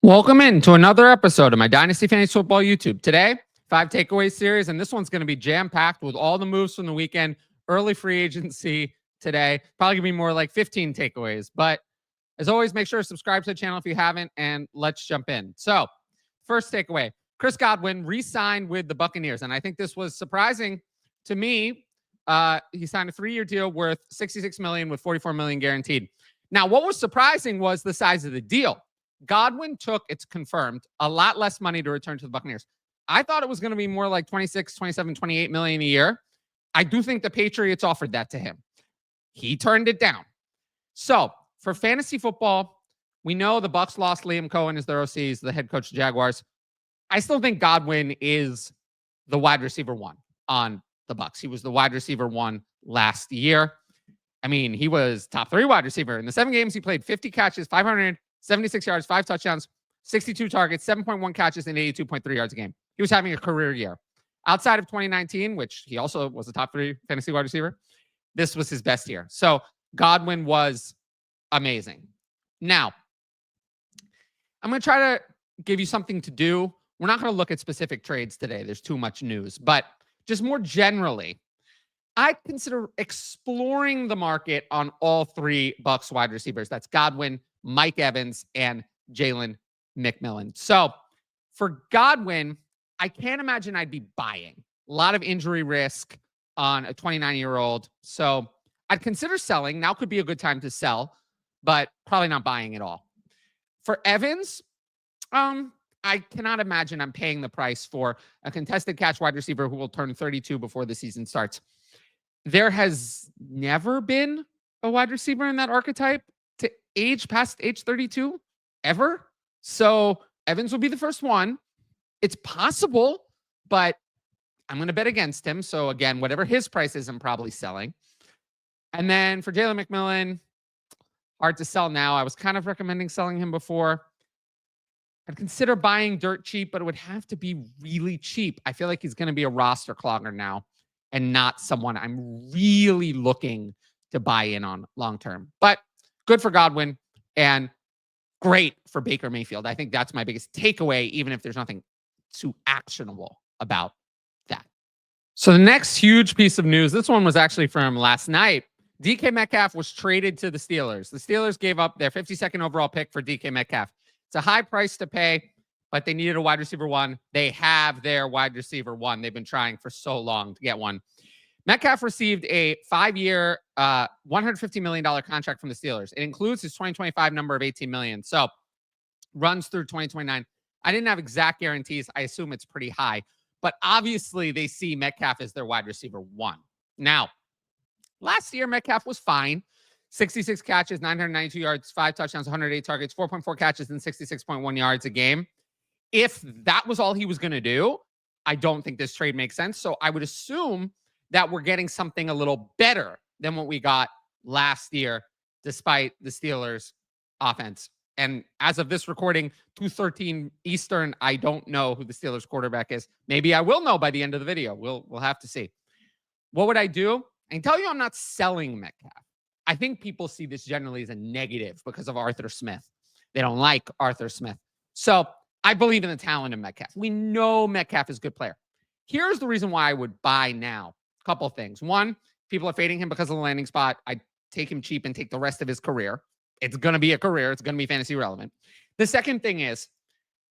Welcome in to another episode of my Dynasty Fantasy Football YouTube. Today, 5 takeaway series, and this one's going to be jam-packed with all the moves from the weekend, early free agency today. Probably going to be more like 15 takeaways. But as always, make sure to subscribe to the channel if you haven't, and let's jump in. So, first takeaway, Chris Godwin re-signed with the Buccaneers, and I think this was surprising to me. He signed a 3-year deal worth $66 million with $44 million guaranteed. Now, what was surprising was the size of the deal. Godwin took, it's confirmed, a lot less money to return to the Buccaneers. I thought it was going to be more like 26, 27, 28 million a year. I do think the Patriots offered that to him. He turned it down. So for fantasy football, we know the Bucs lost Liam Cohen as their OC, he's the head coach of the Jaguars. I still think Godwin is the wide receiver one on the Bucs. He was the wide receiver one last year. I mean, he was top 3 wide receiver. In the 7 games, he played 50 catches, 576 yards, 5 touchdowns, 62 targets, 7.1 catches, and 82.3 yards a game. He was having a career year. Outside of 2019, which he also was a top 3 fantasy wide receiver, this was his best year. So Godwin was amazing. Now, I'm going to try to give you something to do. We're not going to look at specific trades today. There's too much news. But just more generally, I consider exploring the market on all 3 Bucs wide receivers. That's Godwin, Mike Evans, and Jalen McMillan. So for Godwin, I can't imagine I'd be buying. A lot of injury risk on a 29-year-old. So I'd consider selling. Now could be a good time to sell, but probably not buying at all. For Evans, I cannot imagine I'm paying the price for a contested catch wide receiver who will turn 32 before the season starts. There has never been a wide receiver in that archetype to age past age 32 ever. So Evans will be the first one. It's possible, but I'm going to bet against him. So again, whatever his price is, I'm probably selling. And then for Jalen McMillan, hard to sell now. I was kind of recommending selling him before. I'd consider buying dirt cheap, but it would have to be really cheap. I feel like he's going to be a roster clogger now and not someone I'm really looking to buy in on long-term. But good for Godwin and great for Baker Mayfield. I think that's my biggest takeaway, even if there's nothing too actionable about that. So the next huge piece of news, this one was actually from last night. DK Metcalf was traded to the Steelers. The Steelers gave up their 52nd overall pick for DK Metcalf. It's a high price to pay, but they needed a wide receiver one. They have their wide receiver one. They've been trying for so long to get one. Metcalf received a 5-year, $150 million contract from the Steelers. It includes his 2025 number of $18 million. So runs through 2029. I didn't have exact guarantees. I assume it's pretty high. But obviously, they see Metcalf as their wide receiver one. Now, last year, Metcalf was fine. 66 catches, 992 yards, 5 touchdowns, 108 targets, 4.4 catches, and 66.1 yards a game. If that was all he was going to do, I don't think this trade makes sense. So I would assume that we're getting something a little better than what we got last year, despite the Steelers' offense. And as of this recording, 2:13 Eastern, I don't know who the Steelers quarterback is. Maybe I will know by the end of the video. We'll have to see. What would I do? I can tell you I'm not selling Metcalf. I think people see this generally as a negative because of Arthur Smith. They don't like Arthur Smith. So I believe in the talent of Metcalf. We know Metcalf is a good player. Here's the reason why I would buy now. A couple of things. One, people are fading him because of the landing spot. I take him cheap and take the rest of his career. It's going to be a career. It's going to be fantasy relevant. The second thing is,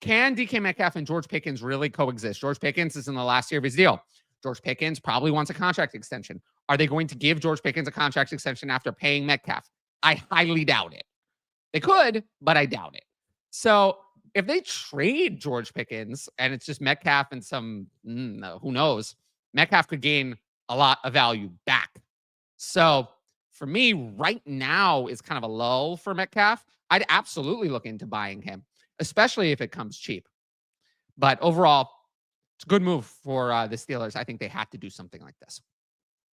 can DK Metcalf and George Pickens really coexist? George Pickens is in the last year of his deal. George Pickens probably wants a contract extension. Are they going to give George Pickens a contract extension after paying Metcalf? I highly doubt it. They could, but I doubt it. So if they trade George Pickens and it's just Metcalf and some, who knows, Metcalf could gain a lot of value back. So for me, right now is kind of a lull for Metcalf. I'd absolutely look into buying him, especially if it comes cheap. But overall, it's a good move for the Steelers. I think they had to do something like this.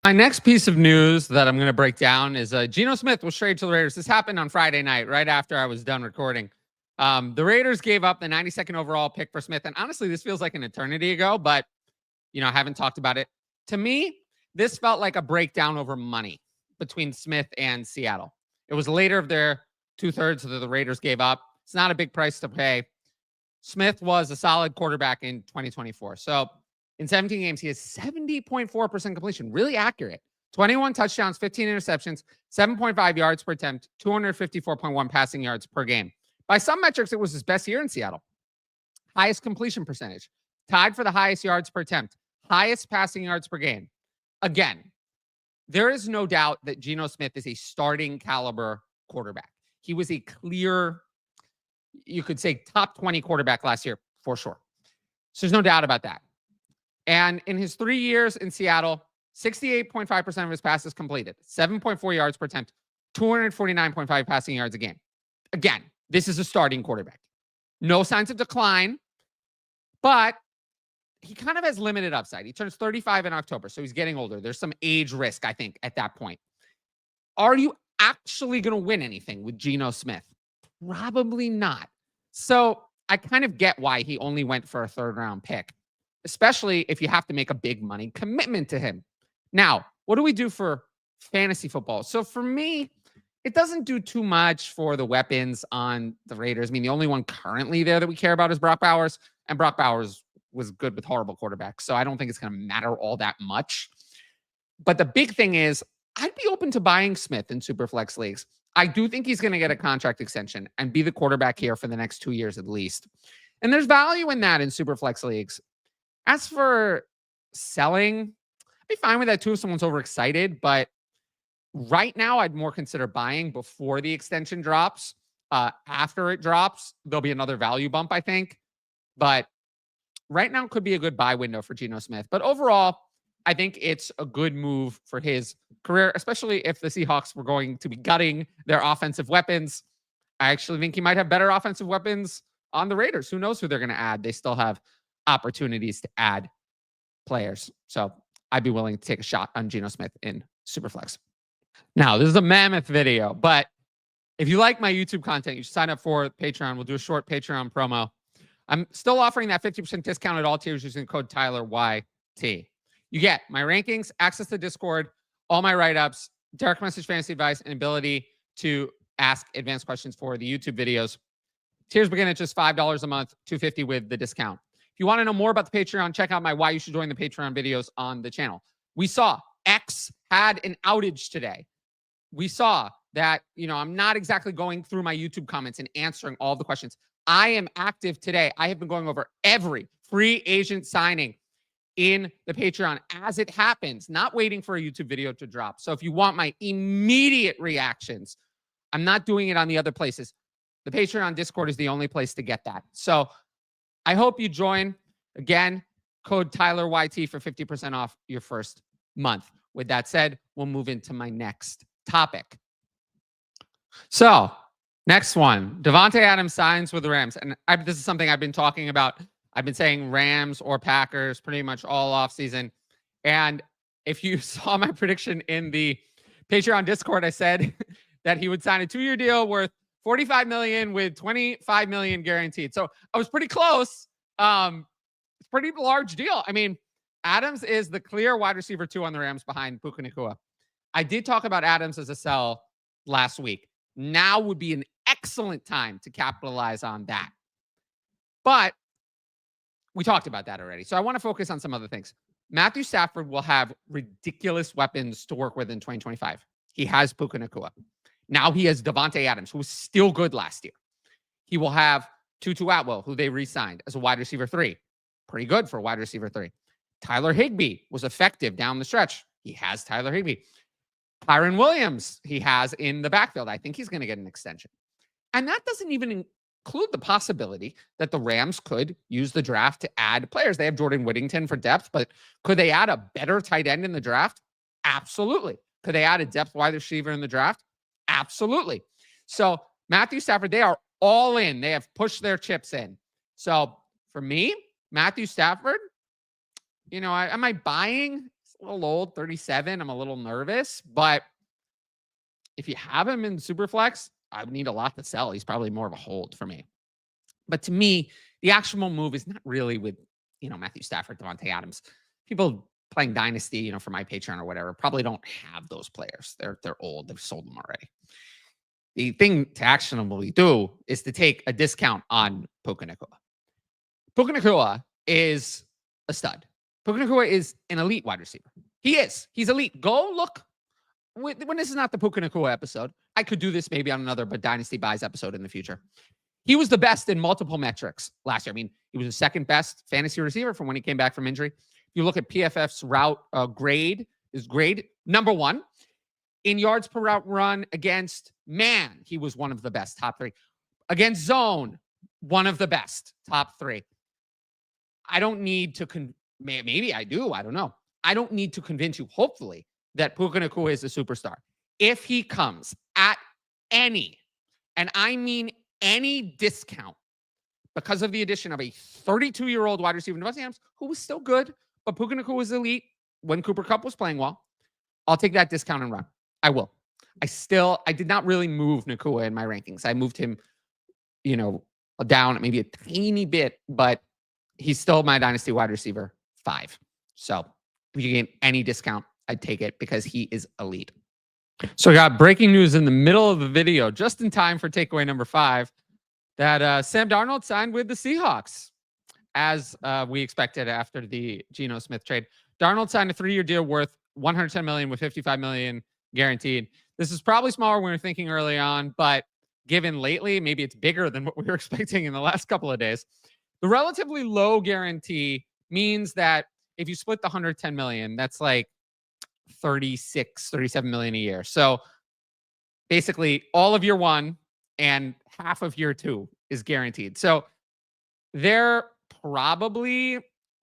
My next piece of news that I'm going to break down is Geno Smith was traded to the Raiders. This happened on Friday night, right after I was done recording. The Raiders gave up the 92nd overall pick for Smith. And honestly, this feels like an eternity ago, but, I haven't talked about it. To me, this felt like a breakdown over money between Smith and Seattle. It was later of their 2/3 that the Raiders gave up. It's not a big price to pay. Smith was a solid quarterback in 2024. So in 17 games, he has 70.4% completion, really accurate. 21 touchdowns, 15 interceptions, 7.5 yards per attempt, 254.1 passing yards per game. By some metrics, it was his best year in Seattle. Highest completion percentage, tied for the highest yards per attempt, highest passing yards per game. Again, there is no doubt that Geno Smith is a starting caliber quarterback. He was a clear, you could say, top 20 quarterback last year for sure. So there's no doubt about that. And in his 3 years in Seattle, 68.5% of his passes completed, 7.4 yards per attempt, 249.5 passing yards a game. Again, this is a starting quarterback. No signs of decline, but he kind of has limited upside. He turns 35 in October, so he's getting older. There's some age risk, I think, at that point. Are you actually going to win anything with Geno Smith? Probably not. So I kind of get why he only went for a third-round pick, especially if you have to make a big money commitment to him. Now, what do we do for fantasy football? So for me, it doesn't do too much for the weapons on the Raiders. I mean, the only one currently there that we care about is Brock Bowers, and Brock Bowers was good with horrible quarterbacks. So I don't think it's going to matter all that much. But the big thing is, I'd be open to buying Smith in Superflex leagues. I do think he's going to get a contract extension and be the quarterback here for the next 2 years at least. And there's value in that in Superflex leagues. As for selling, I'd be fine with that too if someone's overexcited. But right now, I'd more consider buying before the extension drops. After it drops, there'll be another value bump, I think. But right now could be a good buy window for Geno Smith. But overall, I think it's a good move for his career, especially if the Seahawks were going to be gutting their offensive weapons. I actually think he might have better offensive weapons on the Raiders. Who knows who they're going to add? They still have opportunities to add players. So I'd be willing to take a shot on Geno Smith in Superflex. Now, this is a mammoth video, but if you like my YouTube content, you should sign up for Patreon. We'll do a short Patreon promo. I'm still offering that 50% discount at all tiers using code TylerYT. You get my rankings, access to Discord, all my write-ups, direct message fantasy advice, and ability to ask advanced questions for the YouTube videos. Tiers begin at just $5 a month, $250 with the discount. If you want to know more about the Patreon, check out my Why You Should Join the Patreon videos on the channel. We saw X had an outage today. We saw that, I'm not exactly going through my YouTube comments and answering all the questions. I am active today. I have been going over every free agent signing in the Patreon as it happens, not waiting for a YouTube video to drop. So if you want my immediate reactions, I'm not doing it on the other places. The Patreon Discord is the only place to get that. So I hope you join. Again, code TylerYT for 50% off your first month. With that said, we'll move into my next topic. So next one, Davante Adams signs with the Rams. And this is something I've been talking about. I've been saying Rams or Packers pretty much all offseason. And if you saw my prediction in the Patreon Discord, I said that he would sign a 2-year deal worth $45 million with $25 million guaranteed. So I was pretty close. It's a pretty large deal. I mean, Adams is the clear wide receiver 2 on the Rams behind Puka Nacua. I did talk about Adams as a sell last week. Now would be an excellent time to capitalize on that. But we talked about that already. So I want to focus on some other things. Matthew Stafford will have ridiculous weapons to work with in 2025. He has Puka Nacua. Now he has Davante Adams, who was still good last year. He will have Tutu Atwell, who they re-signed as a wide receiver 3. Pretty good for a wide receiver 3. Tyler Higbee was effective down the stretch. He has Tyler Higbee. Kyren Williams, he has in the backfield. I think he's going to get an extension. And that doesn't even include the possibility that the Rams could use the draft to add players. They have Jordan Whittington for depth, but could they add a better tight end in the draft? Absolutely. Could they add a depth wide receiver in the draft? Absolutely. So Matthew Stafford, they are all in. They have pushed their chips in. So for me, Matthew Stafford, am I buying? It's a little old, 37. I'm a little nervous, but if you have him in Superflex, I would need a lot to sell. He's probably more of a hold for me. But to me, the actionable move is not really with, Matthew Stafford, Davante Adams. People playing Dynasty, for my Patreon or whatever, probably don't have those players. They're old. They've sold them already. The thing to actionably do is to take a discount on Puka Nacua. Puka Nacua is a stud. Puka Nacua is an elite wide receiver. He is. He's elite. Go look. When this is not the Puka Nacua episode, I could do this maybe on another but Dynasty Buys episode in the future. He was the best in multiple metrics last year. I mean, he was the second best fantasy receiver from when he came back from injury. If you look at PFF's route grade, his grade number 1 in yards per route run against man. He was one of the best, top 3 against zone. One of the best, top 3. I don't need to maybe I do. I don't know. I don't need to convince you, hopefully, that Puka Nacua is a superstar. If he comes at any, and I mean any discount, because of the addition of a 32-year-old wide receiver, Davante Adams, who was still good, but Puka Nacua was elite when Cooper Kupp was playing well, I'll take that discount and run. I will. I did not really move Nacua in my rankings. I moved him, down maybe a tiny bit, but he's still my Dynasty wide receiver 5. So if you get any discount, I'd take it because he is elite. So I got breaking news in the middle of the video, just in time for takeaway number 5, that Sam Darnold signed with the Seahawks, as we expected after the Geno Smith trade. Darnold signed a 3-year deal worth $110 million with $55 million guaranteed. This is probably smaller than we were thinking early on, but given lately, maybe it's bigger than what we were expecting in the last couple of days. The relatively low guarantee means that if you split the $110 million, that's like $37 million a year. So basically all of year 1 and half of year 2 is guaranteed. So they're probably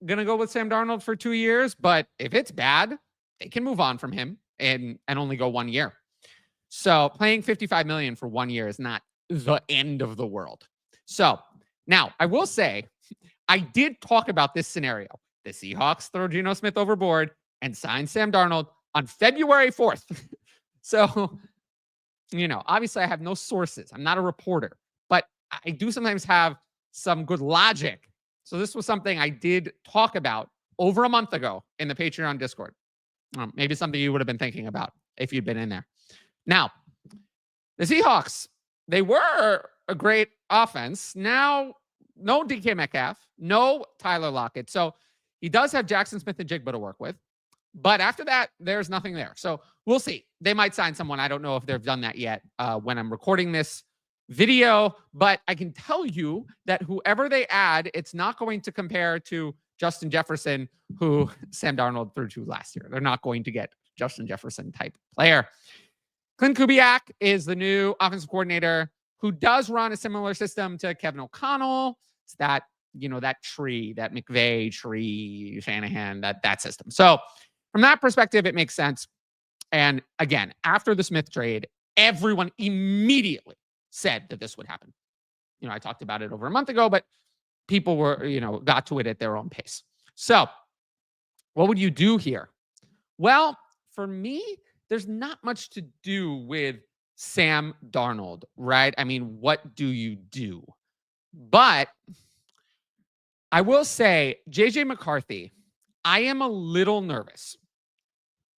going to go with Sam Darnold for 2 years, but if it's bad, they can move on from him and only go 1 year. So paying $55 million for 1 year is not the end of the world. So now I will say, I did talk about this scenario. The Seahawks throw Geno Smith overboard and sign Sam Darnold on February 4th. So, obviously I have no sources. I'm not a reporter, but I do sometimes have some good logic. So this was something I did talk about over a month ago in the Patreon Discord. Maybe something you would have been thinking about if you'd been in there. Now, the Seahawks, they were a great offense. Now, no DK Metcalf, no Tyler Lockett. So he does have Jackson Smith and Jigba to work with. But after that, there's nothing there. So we'll see. They might sign someone. I don't know if they've done that yet when I'm recording this video. But I can tell you that whoever they add, it's not going to compare to Justin Jefferson, who Sam Darnold threw to last year. They're not going to get Justin Jefferson type player. Clint Kubiak is the new offensive coordinator who does run a similar system to Kevin O'Connell. It's that, that tree, that McVay tree, Shanahan, that system. So from that perspective, it makes sense. And again, after the Smith trade, everyone immediately said that this would happen. I talked about it over a month ago, but people were, got to it at their own pace. So what would you do here? Well, for me, there's not much to do with Sam Darnold, right? I mean, what do you do? But I will say, JJ McCarthy, I am a little nervous.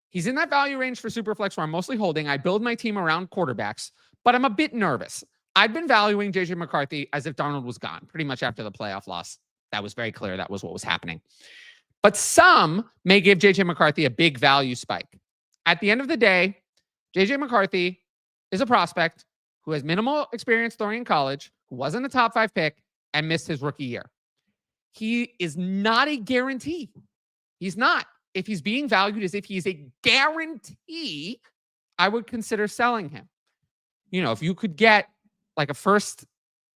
He's in that value range for Superflex where I'm mostly holding. I build my team around quarterbacks, but I'm a bit nervous. I've been valuing JJ McCarthy as if Darnold was gone pretty much after the playoff loss. That was very clear. That was what was happening. But some may give JJ McCarthy a big value spike. At the end of the day, JJ McCarthy is a prospect who has minimal experience throwing in college, who wasn't a top 5 pick and missed his rookie year. He is not a guarantee. He's not. If he's being valued as if he's a guarantee, I would consider selling him. If you could get like a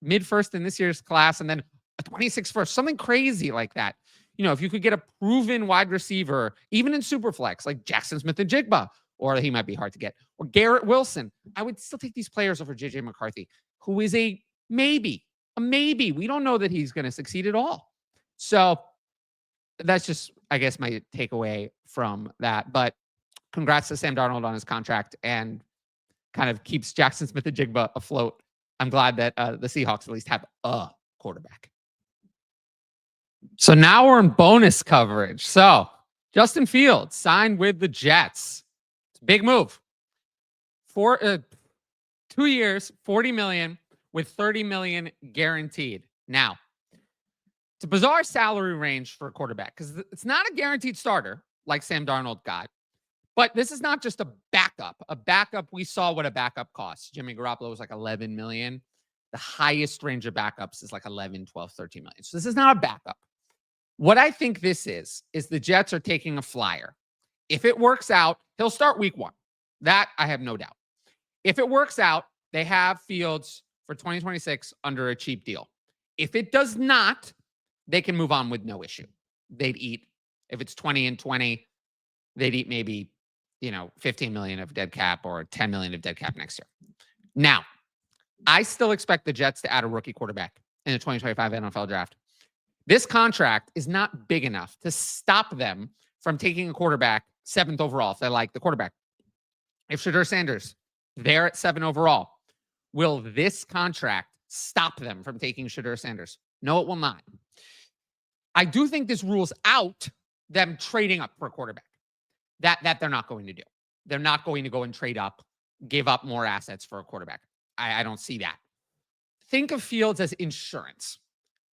mid-first in this year's class and then a 26 first, something crazy like that. If you could get a proven wide receiver, even in Superflex, like Jackson Smith and Jigba, or he might be hard to get, or Garrett Wilson, I would still take these players over JJ McCarthy, who is a maybe. We don't know that he's going to succeed at all. So that's just, I guess, my takeaway from that. But congrats to Sam Darnold on his contract and kind of keeps Jackson Smith and Jigba afloat. I'm glad that the Seahawks at least have a quarterback. So now we're in bonus coverage. So Justin Fields signed with the Jets. It's a big move. For 2 years, $40 million with $30 million guaranteed. Now, It's a bizarre salary range for a quarterback because it's not a guaranteed starter like Sam Darnold got. But this is not just a backup. A backup, we saw what a backup costs. Jimmy Garoppolo was like 11 million. The highest range of backups is like 11, 12, 13 million. So this is not a backup. What I think this is the Jets are taking a flyer. If it works out, he'll start week 1. That I have no doubt. If it works out, they have Fields for 2026 under a cheap deal. If it does not, they can move on with no issue. They'd eat, if it's 20 and 20, they'd eat maybe 15 million of dead cap or 10 million of dead cap next year. Now, I still expect the Jets to add a rookie quarterback in the 2025 NFL draft. This contract is not big enough to stop them from taking a quarterback 7th overall if they like the quarterback. If Shedeur Sanders, they're at 7 overall, will this contract stop them from taking Shedeur Sanders? No, it will not. I do think this rules out them trading up for a quarterback. That they're not going to do. They're not going to go and trade up, give up more assets for a quarterback. I don't see that. Think of Fields as insurance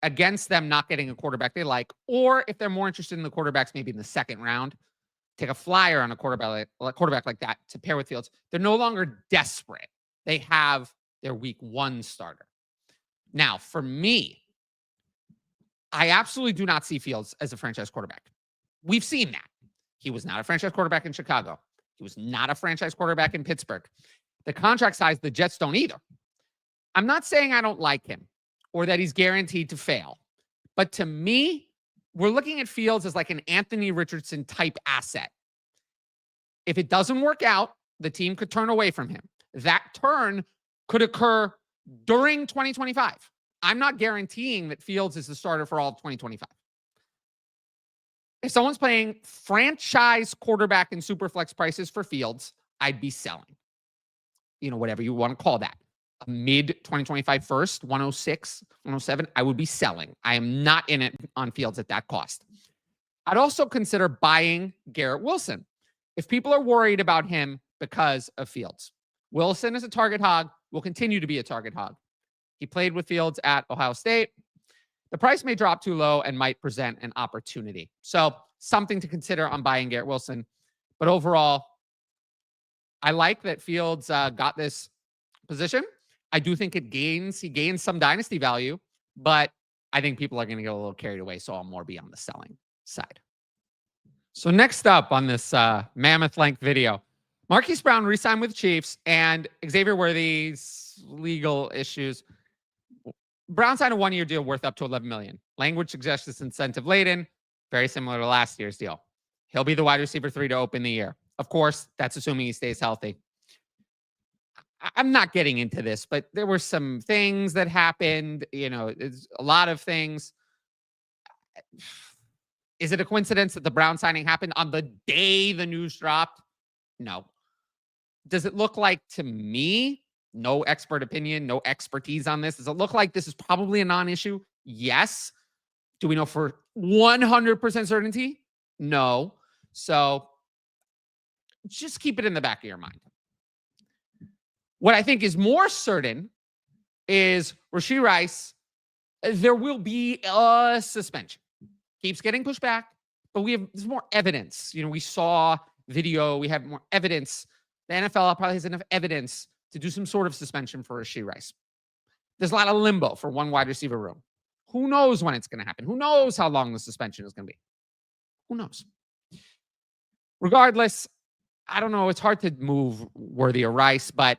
against them not getting a quarterback they like, or if they're more interested in the quarterbacks, maybe in the 2nd round, take a flyer on a quarterback like that to pair with Fields. They're no longer desperate. They have their week 1 starter. Now, for me, I absolutely do not see Fields as a franchise quarterback. We've seen that. He was not a franchise quarterback in Chicago. He was not a franchise quarterback in Pittsburgh. The contract size, the Jets don't either. I'm not saying I don't like him or that he's guaranteed to fail. But to me, we're looking at Fields as like an Anthony Richardson type asset. If it doesn't work out, the team could turn away from him. That turn could occur during 2025. I'm not guaranteeing that Fields is the starter for all of 2025. If someone's paying franchise quarterback and super flex prices for Fields, I'd be selling. Whatever you want to call that. A mid 2025 first, 106, 107, I would be selling. I am not in it on Fields at that cost. I'd also consider buying Garrett Wilson if people are worried about him because of Fields. Wilson is a target hog, will continue to be a target hog. He played with Fields at Ohio State. The price may drop too low and might present an opportunity. So something to consider on buying Garrett Wilson. But overall, I like that Fields got this position. I do think he gains some dynasty value, but I think people are going to get a little carried away. So I'll more be on the selling side. So next up on this mammoth length video, Marquise Brown re-signed with Chiefs and Xavier Worthy's legal issues. Brown signed a 1-year deal worth up to $11 million. Language suggests it's incentive laden, very similar to last year's deal. He'll be the wide receiver 3 to open the year. Of course, that's assuming he stays healthy. I'm not getting into this, but there were some things that happened. It's a lot of things. Is it a coincidence that the Brown signing happened on the day the news dropped? No. Does it look like, to me, no expert opinion, no expertise on this, does it look like this is probably a non-issue? Yes. Do we know for 100% certainty? No. So just keep it in the back of your mind. What I think is more certain is Rashee Rice, there will be a suspension. Keeps getting pushed back, but there's more evidence. We saw video, we have more evidence. The NFL probably has enough evidence to do some sort of suspension for Rashee Rice. There's a lot of limbo for one wide receiver room. Who knows when it's going to happen? Who knows how long the suspension is going to be? Who knows? Regardless, I don't know. It's hard to move Worthy or Rice, but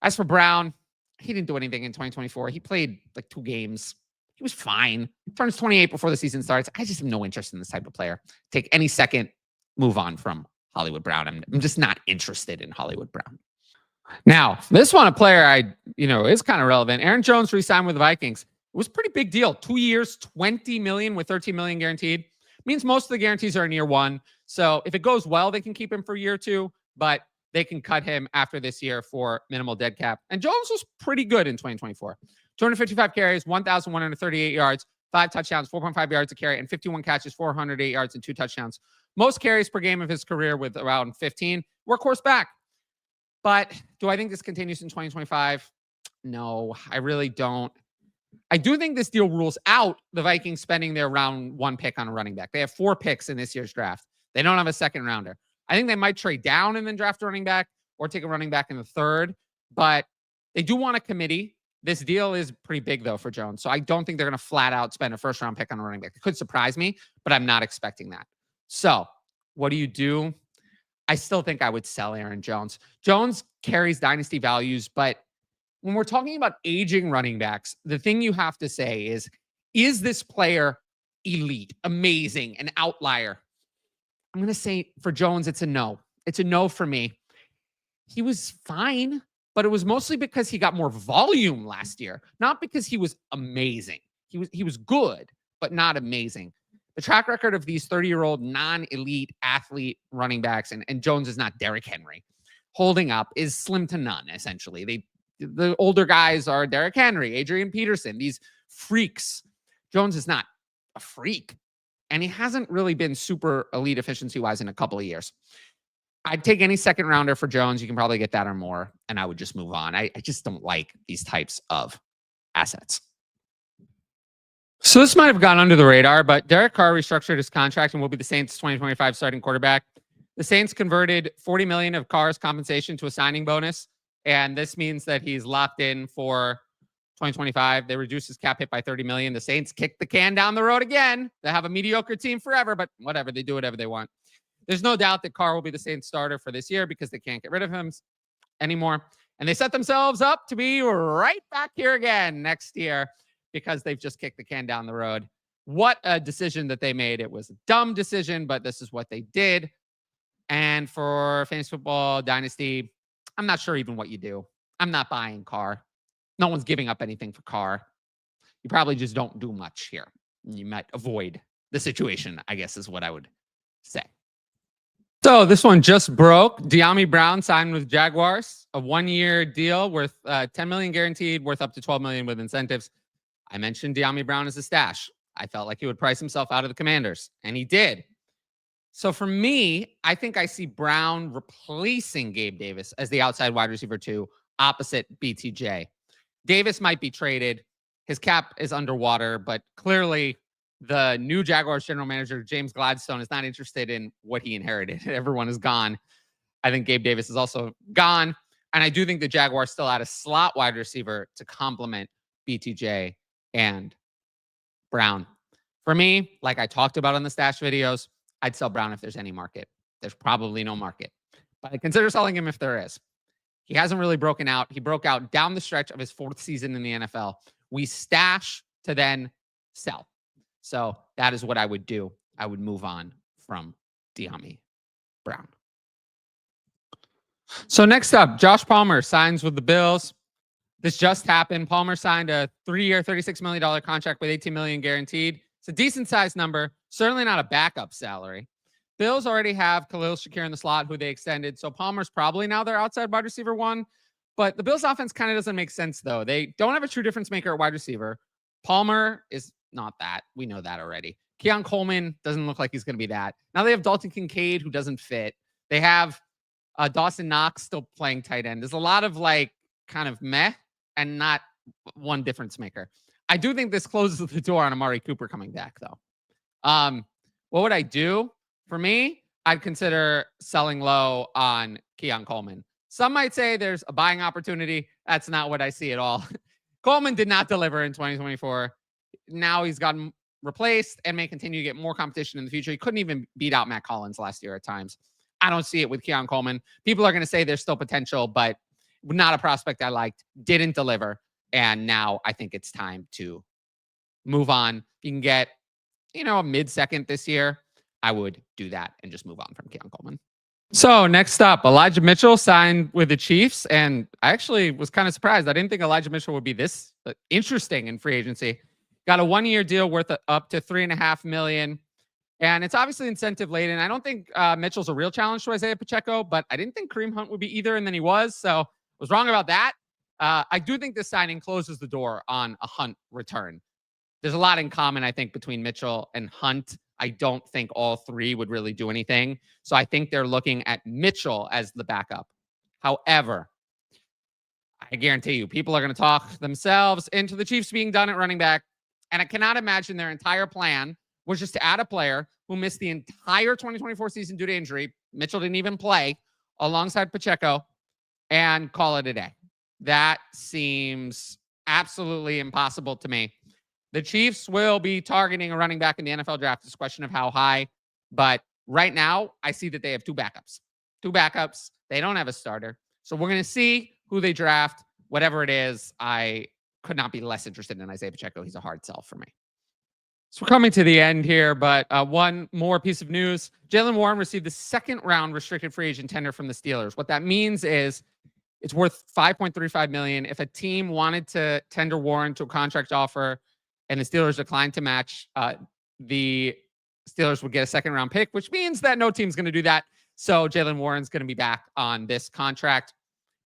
as for Brown, he didn't do anything in 2024. He played like 2 games. He was fine. He turns 28 before the season starts. I just have no interest in this type of player. Take any second, move on from Hollywood Brown. I'm just not interested in Hollywood Brown. Now, this one, a player is kind of relevant. Aaron Jones re-signed with the Vikings. It was a pretty big deal. 2 years, $20 million with $13 million guaranteed. Means most of the guarantees are in year 1. So if it goes well, they can keep him for year 2, but they can cut him after this year for minimal dead cap. And Jones was pretty good in 2024. 255 carries, 1,138 yards, 5 touchdowns, 4.5 yards a carry, and 51 catches, 408 yards, and 2 touchdowns. Most carries per game of his career with around 15. Workhorse back. But do I think this continues in 2025? No, I really don't. I do think this deal rules out the Vikings spending their round 1 pick on a running back. They have 4 picks in this year's draft. They don't have a second rounder. I think they might trade down and then draft a running back or take a running back in the 3rd, but they do want a committee. This deal is pretty big, though, for Jones. So I don't think they're going to flat out spend a first-round pick on a running back. It could surprise me, but I'm not expecting that. So what do? I still think I would sell Aaron Jones. Jones carries dynasty values, but when we're talking about aging running backs, the thing you have to say is this player elite, amazing, an outlier? I'm going to say for Jones, it's a no. It's a no for me. He was fine, but it was mostly because he got more volume last year, not because he was amazing. He was good, but not amazing. The track record of these 30-year-old non-elite athlete running backs, and Jones is not Derrick Henry, holding up is slim to none, essentially. The older guys are Derrick Henry, Adrian Peterson, these freaks. Jones is not a freak, and he hasn't really been super elite efficiency-wise in a couple of years. I'd take any second rounder for Jones. You can probably get that or more, and I would just move on. I just don't like these types of assets. So this might have gone under the radar, but Derek Carr restructured his contract and will be the Saints' 2025 starting quarterback. The Saints converted $40 million of Carr's compensation to a signing bonus, and this means that he's locked in for 2025. They reduced his cap hit by $30 million. The Saints kicked the can down the road again. They have a mediocre team forever, but whatever. They do whatever they want. There's no doubt that Carr will be the Saints starter for this year because they can't get rid of him anymore. And they set themselves up to be right back here again next year because they've just kicked the can down the road. What a decision that they made. It was a dumb decision, but this is what they did. And for fantasy football dynasty, I'm not sure even what you do. I'm not buying Carr. No one's giving up anything for Carr. You probably just don't do much here. You might avoid the situation, I guess is what I would say. So this one just broke. Dyami Brown signed with Jaguars, a 1-year deal worth $10 million guaranteed, worth up to $12 million with incentives. I mentioned Dyami Brown as a stash. I felt like he would price himself out of the Commanders, and he did. So for me, I think I see Brown replacing Gabe Davis as the outside wide receiver 2, opposite BTJ. Davis might be traded. His cap is underwater, but clearly the new Jaguars general manager, James Gladstone, is not interested in what he inherited. Everyone is gone. I think Gabe Davis is also gone. And I do think the Jaguars still add a slot wide receiver to complement BTJ and Brown. For me, like I talked about on the stash videos, I'd sell Brown if there's any market. There's probably no market, but I consider selling him if there is. He hasn't really broken out. He broke out down the stretch of his 4th season in the NFL. We stash to then sell. So that is what I would do. I would move on from Dyami Brown. So next up, Josh Palmer signs with the Bills. This just happened. Palmer signed a 3-year, $36 million contract with $18 million guaranteed. It's a decent sized number. Certainly not a backup salary. Bills already have Khalil Shakir in the slot, who they extended. So Palmer's probably now their outside wide receiver 1. But the Bills offense kind of doesn't make sense, though. They don't have a true difference maker at wide receiver. Palmer is not that. We know that already. Keon Coleman doesn't look like he's going to be that. Now they have Dalton Kincaid, who doesn't fit. They have Dawson Knox still playing tight end. There's a lot of kind of meh and not one difference maker. I do think this closes the door on Amari Cooper coming back, though. What would I do? For me, I'd consider selling low on Keon Coleman. Some might say there's a buying opportunity. That's not what I see at all. Coleman did not deliver in 2024. Now he's gotten replaced and may continue to get more competition in the future. He couldn't even beat out Matt Collins last year at times. I don't see it with Keon Coleman. People are going to say there's still potential, but not a prospect I liked. Didn't deliver. And now I think it's time to move on. You can get, a mid-second this year. I would do that and just move on from Keon Coleman. So next up, Elijah Mitchell signed with the Chiefs. And I actually was kind of surprised. I didn't think Elijah Mitchell would be this interesting in free agency. Got a 1-year deal worth up to $3.5 million. And it's obviously incentive laden. I don't think Mitchell's a real challenge to Isaiah Pacheco, but I didn't think Kareem Hunt would be either. And then he was. So I was wrong about that. I do think this signing closes the door on a Hunt return. There's a lot in common, I think, between Mitchell and Hunt. I don't think all three would really do anything. So I think they're looking at Mitchell as the backup. However, I guarantee you, people are going to talk themselves into the Chiefs being done at running back. And I cannot imagine their entire plan was just to add a player who missed the entire 2024 season due to injury. Mitchell didn't even play alongside Pacheco and call it a day. That seems absolutely impossible to me. The Chiefs will be targeting a running back in the NFL draft. It's a question of how high. But right now, I see that they have two backups. Two backups. They don't have a starter. So we're going to see who they draft. Whatever it is, I could not be less interested in Isaiah Pacheco. He's a hard sell for me. So we're coming to the end here, but one more piece of news. Jaylen Warren received the second-round restricted free agent tender from the Steelers. What that means is it's worth $5.35 million. If a team wanted to tender Warren to a contract offer and the Steelers declined to match, the Steelers would get a second-round pick, which means that no team's going to do that. So Jaylen Warren's going to be back on this contract.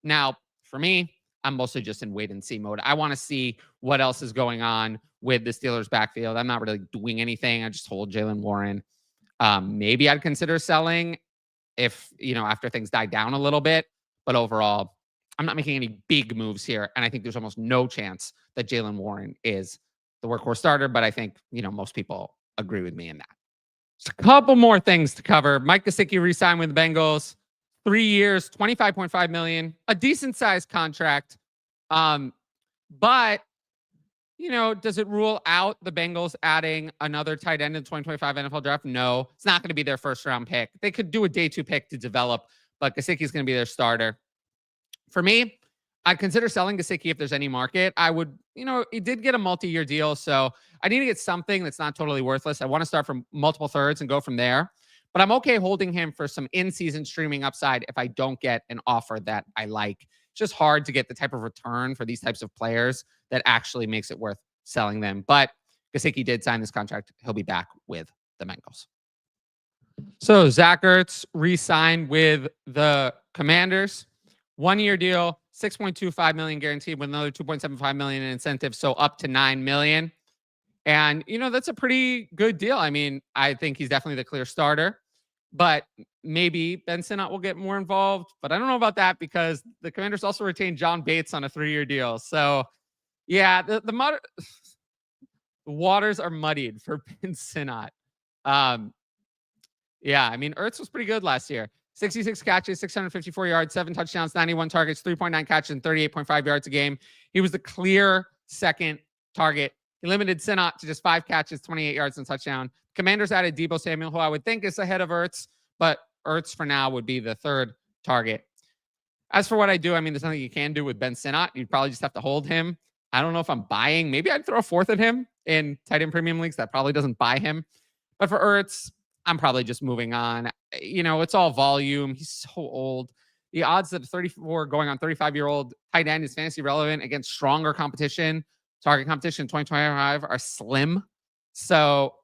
Now, for me, I'm mostly just in wait-and-see mode. I want to see what else is going on with the Steelers' backfield. I'm not really doing anything. I just told Jaylen Warren. Maybe I'd consider selling if, after things die down a little bit. But overall, I'm not making any big moves here. And I think there's almost no chance that Jaylen Warren is the workhorse starter. But I think, most people agree with me in that. Just a couple more things to cover. Mike Gesicki re-signed with the Bengals. 3 years, $25.5 million, a decent sized contract. But, does it rule out the Bengals adding another tight end in the 2025 NFL draft? No, it's not going to be their first round pick. They could do a day 2 pick to develop, but Gesicki is going to be their starter. For me, I'd consider selling Gesicki if there's any market. I would, he did get a multi-year deal, so I need to get something that's not totally worthless. I want to start from multiple thirds and go from there. But I'm okay holding him for some in-season streaming upside if I don't get an offer that I like. It's just hard to get the type of return for these types of players that actually makes it worth selling them. But Gesicki did sign this contract. He'll be back with the Bengals. So Zach Ertz re-signed with the Commanders. 1-year deal, $6.25 million guaranteed with another $2.75 million in incentives, so up to $9 million. And, that's a pretty good deal. I mean, I think he's definitely the clear starter. But maybe Ben Sinnott will get more involved. But I don't know about that because the Commanders also retained John Bates on a 3-year deal. So, yeah, the waters are muddied for Ben Sinnott. Yeah, I mean, Ertz was pretty good last year. 66 catches, 654 yards, 7 touchdowns, 91 targets, 3.9 catches, and 38.5 yards a game. He was the clear second target. He limited Sinnott to just 5 catches, 28 yards, and touchdown. Commanders added Deebo Samuel, who I would think is ahead of Ertz, but Ertz for now would be the third target. As for what I do, I mean, there's nothing you can do with Ben Sinnott. You'd probably just have to hold him. I don't know if I'm buying. Maybe I'd throw a fourth at him in tight end premium leagues. That probably doesn't buy him. But for Ertz, I'm probably just moving on. It's all volume. He's so old. The odds that a 34 going on 35-year-old tight end is fantasy relevant against stronger competition, target competition in 2025 are slim. So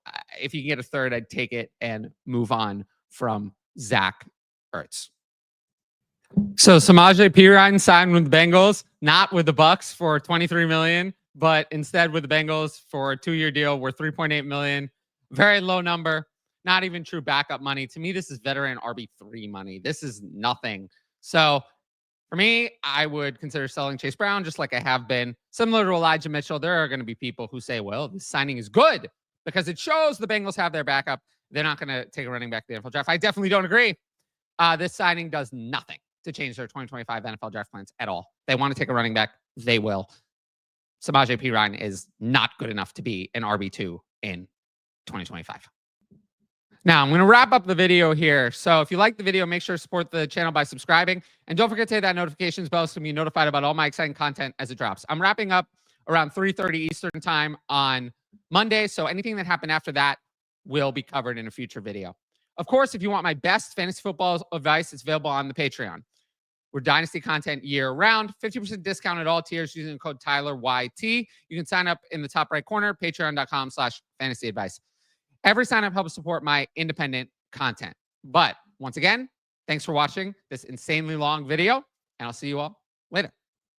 if you can get a third, I'd take it and move on from Zach Ertz. So Samaje Perine signed with the Bengals, not with the Bucs for $23 million, but instead with the Bengals for a 2-year deal worth $3.8 million. Very low number. Not even true backup money. To me, this is veteran RB3 money. This is nothing. So for me, I would consider selling Chase Brown just like I have been. Similar to Elijah Mitchell, there are going to be people who say, well, this signing is good because it shows the Bengals have their backup. They're not going to take a running back to the NFL draft. I definitely don't agree. This signing does nothing to change their 2025 NFL draft plans at all. They want to take a running back. They will. Samaje Perine is not good enough to be an RB2 in 2025. Now, I'm going to wrap up the video here. So if you like the video, make sure to support the channel by subscribing. And don't forget to hit that notifications bell so you can be notified about all my exciting content as it drops. I'm wrapping up around 3:30 Eastern time on Monday. So anything that happened after that will be covered in a future video. Of course, if you want my best fantasy football advice, it's available on the Patreon. We're Dynasty content year-round. 50% discount at all tiers using the code TylerYT. You can sign up in the top right corner, patreon.com/fantasyadvice. Every sign-up helps support my independent content. But once again, thanks for watching this insanely long video, and I'll see you all later.